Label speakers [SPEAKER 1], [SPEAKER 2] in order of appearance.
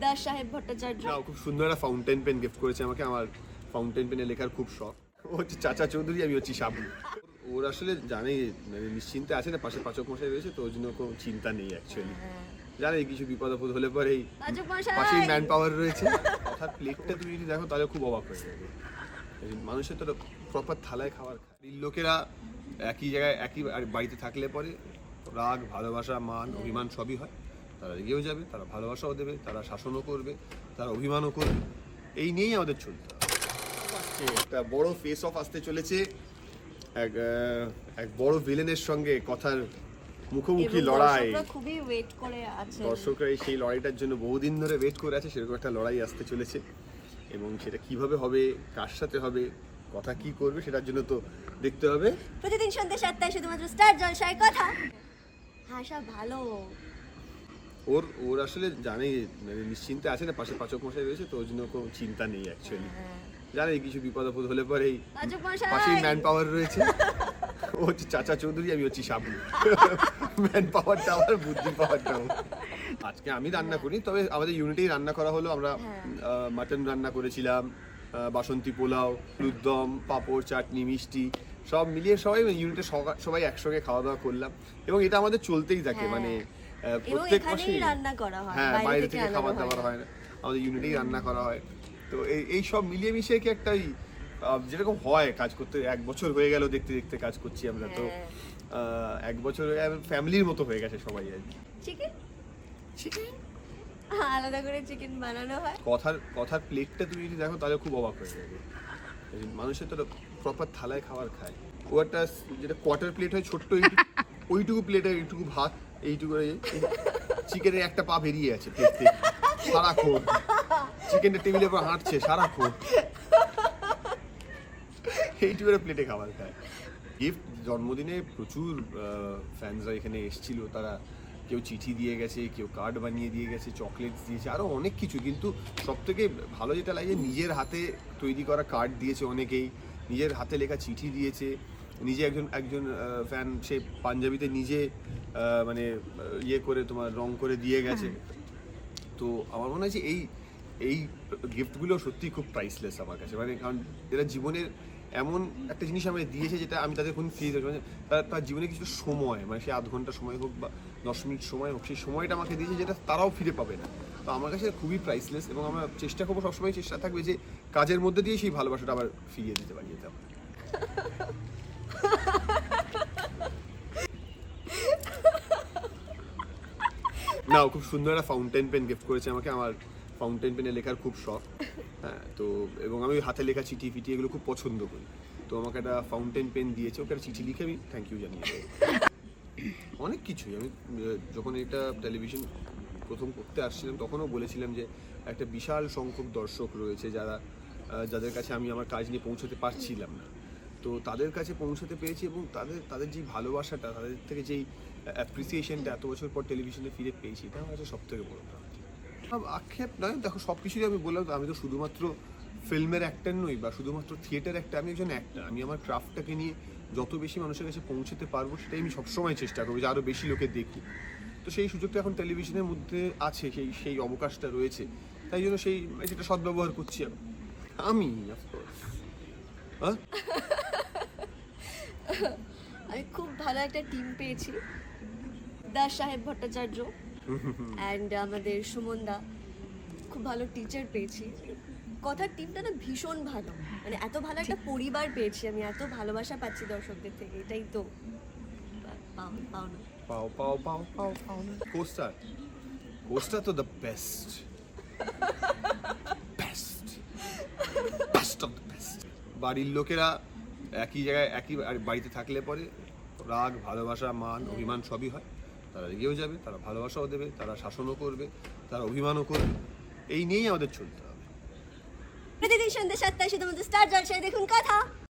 [SPEAKER 1] দাস সাহেব ভট্টাচার্য
[SPEAKER 2] খুব সুন্দর একটা ফাউন্টেন পেন গিফট করেছে আমাকে। আমার ফাউন্টেন পেনে লেখার খুব শখ। ও হচ্ছে চাচা চৌধুরী, আমি হচ্ছি সাবু। ওর আসলে জানে মানে নিশ্চিন্তে আছে না, পাশে পাচক মশাই রয়েছে, তো ওর জন্য কোনো চিন্তা নেই অ্যাকচুয়ালি। জানে কিছু বিপদ আপদ হলে পরেই
[SPEAKER 1] পাচক মশাই
[SPEAKER 2] পাশেই ম্যান পাওয়ার রয়েছে। কথার প্লেটটা তুমি যদি দেখো তাহলে খুব অবাক হয়ে যাবে। মানুষের তো প্রপার থালায় খাবার খায়। লোকেরা একই জায়গায় একই বাড়িতে থাকলে পরে রাগ ভালোবাসা মান অভিমান সবই হয়। তারা এগিয়েও যাবে, তারা ভালোবাসাও দেবে, তারা শাসনও করবে, তারা অভিমানও করবে। এই নিয়েই আমাদের চলতে হবে। একটা বড় ফেস অফ আসতে চলেছে, এক বড় ভিলেনের সঙ্গে কথার মুখোমুখি লড়াই।
[SPEAKER 1] খুবই ওয়েট করে আছে,
[SPEAKER 2] দর্শকরা সেই লড়াইটার জন্য বহুদিন ধরে ওয়েট করে আছে। সেরকম একটা লড়াই আসতে চলেছে এবং সেটা কিভাবে হবে, কার সাথে হবে, কথা কি করবে, সেটার জন্য তো দেখতে হবে।
[SPEAKER 1] প্রতিদিন সন্ধ্যে 7টায় শুধুমাত্র স্টার জলসায় কথা। হাসা ভালো।
[SPEAKER 2] ওর আসলে জানে মানে নিশ্চিন্তে আছে না, পাশে পাচক মশাই রয়েছে, তো ওর জন্য কোনো চিন্তা নেই অ্যাকচুয়ালি। জানে কিছু বিপদ আপদ হলে পরেই
[SPEAKER 1] পাচক মশাই
[SPEAKER 2] পাশেই ম্যান পাওয়ার রয়েছে। ও হচ্ছে চাচা চৌধুরী, আমি হচ্ছি সাবু। ম্যান পাওয়ারটা আমার, বুদ্ধি পাওয়ারটাও। আজকে আমি রান্না করি, তবে আমাদের ইউনিটেই রান্না করা হলো। আমরা মাটন রান্না করেছিলাম, বাসন্তী পোলাও, দুধদম, পাঁপড়, চাটনি, মিষ্টি সব মিলিয়ে সবাই ইউনিটে সবাই একসঙ্গে খাওয়া দাওয়া করলাম। এবং এটা আমাদের চলতেই থাকে, মানে প্রত্যেক মাসে
[SPEAKER 1] রান্না করা হয়,
[SPEAKER 2] হ্যাঁ, বাইরে থেকে খাবার দাবার হয় না, আমাদের ইউনিটেই রান্না করা হয়। তো এই সব মিলিয়ে মিশিয়ে কি একটা যেরকম হয় কাজ করতে, 1 বছর হয়ে গেল দেখতে দেখতে কাজ করছি আমরা। তো 1 বছর ফ্যামিলির মতো হয়ে গেছে সবাই আর কি।
[SPEAKER 1] চিকেন আলাদা করে চিকেন বানানো হয়।
[SPEAKER 2] কথার প্লেটটা তুমি যদি দেখো তাহলে খুব অবাক হয়ে যাবে। মানুষের তো প্রপার থালায় খাবার খায়। ও একটা যেটা কোয়ার্টার প্লেট হয় ছোট্ট, ওইটুকু প্লেটে এইটুকু ভাত, এইটুকু চিকেনের একটা পা বেরিয়ে আছে প্লেট থেকে সারাক্ষণ। চিকেনটা টেবিলের উপর হাঁটছে সারাক্ষণ, এইটুকু প্লেটে খাবার খায়। গিফট জন্মদিনে প্রচুর ফ্যান্সরা এখানে এসেছিল। তারা কেউ চিঠি দিয়ে গেছে, কেউ কার্ড বানিয়ে দিয়ে গেছে, চকলেটস দিয়েছে, আরও অনেক কিছু। কিন্তু সবথেকে ভালো যেটা লাগে, নিজের হাতে তৈরি করা কার্ড দিয়েছে অনেকেই, নিজের হাতে লেখা চিঠি দিয়েছে। নিজে একজন ফ্যান সে পাঞ্জাবিতে নিজে মানে ইয়ে করে তোমার রং করে দিয়ে গেছে। তো আমার মনে হয় যে এই গিফটগুলো সত্যি খুব প্রাইসলেস আমার কাছে। মানে কারণ এরা জীবনের এমন একটা জিনিস আমাকে দিয়েছে যেটা আমি তাদের কোনো ফিরে যাবো, মানে তার জীবনে কিছু সময়, মানে সে 0.5 ঘন্টা সময় হোক বা 10 মিনিট সময় হোক, সেই সময়টা আমাকে দিয়েছে যেটা তারাও ফিরে পাবে না। তো আমার কাছে খুবই প্রাইসলেস। এবং আমরা চেষ্টা করবো, সবসময় চেষ্টা থাকবে যে কাজের মধ্যে দিয়ে সেই ভালোবাসাটা আবার ফিরিয়ে দিতে পারি। এটা না, খুব সুন্দর একটা ফাউন্টেন পেন গিফট করেছে আমাকে। আমার ফাউন্টেন পেনে লেখার খুব শখ। হ্যাঁ, তো এবং আমি হাতে লেখা চিঠি ফিটি এগুলো খুব পছন্দ করি। তো আমাকে একটা ফাউন্টেন পেন দিয়েছে, ওকে একটা চিঠি লিখে আমি থ্যাংক ইউ জানিয়ে দেবো। অনেক কিছুই আমি যখন এটা টেলিভিশন প্রথম করতে আসছিলাম তখনও বলেছিলাম যে একটা বিশাল সংখ্যক দর্শক রয়েছে যাদের কাছে আমি আমার কাজ নিয়ে পৌঁছতে পারছিলাম না। তো তাদের কাছে পৌঁছতে পেরেছি এবং তাদের যে ভালোবাসাটা, তাদের থেকে যেই অ্যাপ্রিসিয়েশনটা এত বছর পর টেলিভিশনে ফিরে পেয়েছি, এটা আমার কাছে সবথেকে বড় প্রাপ্তি। আক্ষেপ নয়, দেখো সব কিছুই আমি বললাম, আমি তো শুধুমাত্র ফিল্মের অ্যাক্টর নই বা শুধুমাত্র থিয়েটার অ্যাক্টর, আমি একজন অ্যাক্টর। আমি আমার ক্রাফটটাকে নিয়ে যত বেশি মানুষের কাছে পৌঁছতে পারবো সেটাই আমি সবসময় চেষ্টা করবো যে আরও বেশি লোকে দেখুক। তো সেই সুযোগটা এখন টেলিভিশনের মধ্যে আছে, সেই অবকাশটা রয়েছে, তাই জন্য সেটা সদ্ব্যবহার করছি আমি।
[SPEAKER 1] আমি খুব ভালো একটা টিম পেয়েছি, দাস সাহেব ভট্টাচার্য অ্যান্ড আমাদের সুমনদা, খুব ভালো টিচার পেয়েছি। কথার টিমটা না ভীষণ ভালো, মানে এত ভালো একটা পরিবার পেয়েছি আমি, এত ভালোবাসা পাচ্ছি দর্শকদের থেকে, এটাই তো পাওনা।
[SPEAKER 2] কোস্টার তো the best of the best. বাড়ির লোকেরা একই জায়গায় একই বাড়িতে থাকলে পরে রাগ ভালোবাসা মান অভিমান সবই হয়। তারা এগিয়েও যাবে, তারা ভালোবাসাও দেবে, তারা শাসনও করবে, তারা অভিমানও করবে। এই নিয়েই আমাদের চলতে হবে।
[SPEAKER 1] প্রতিদিন সন্ধ্যে 7টায় শুধুমাত্র স্টার জলসায় দেখুন কথা।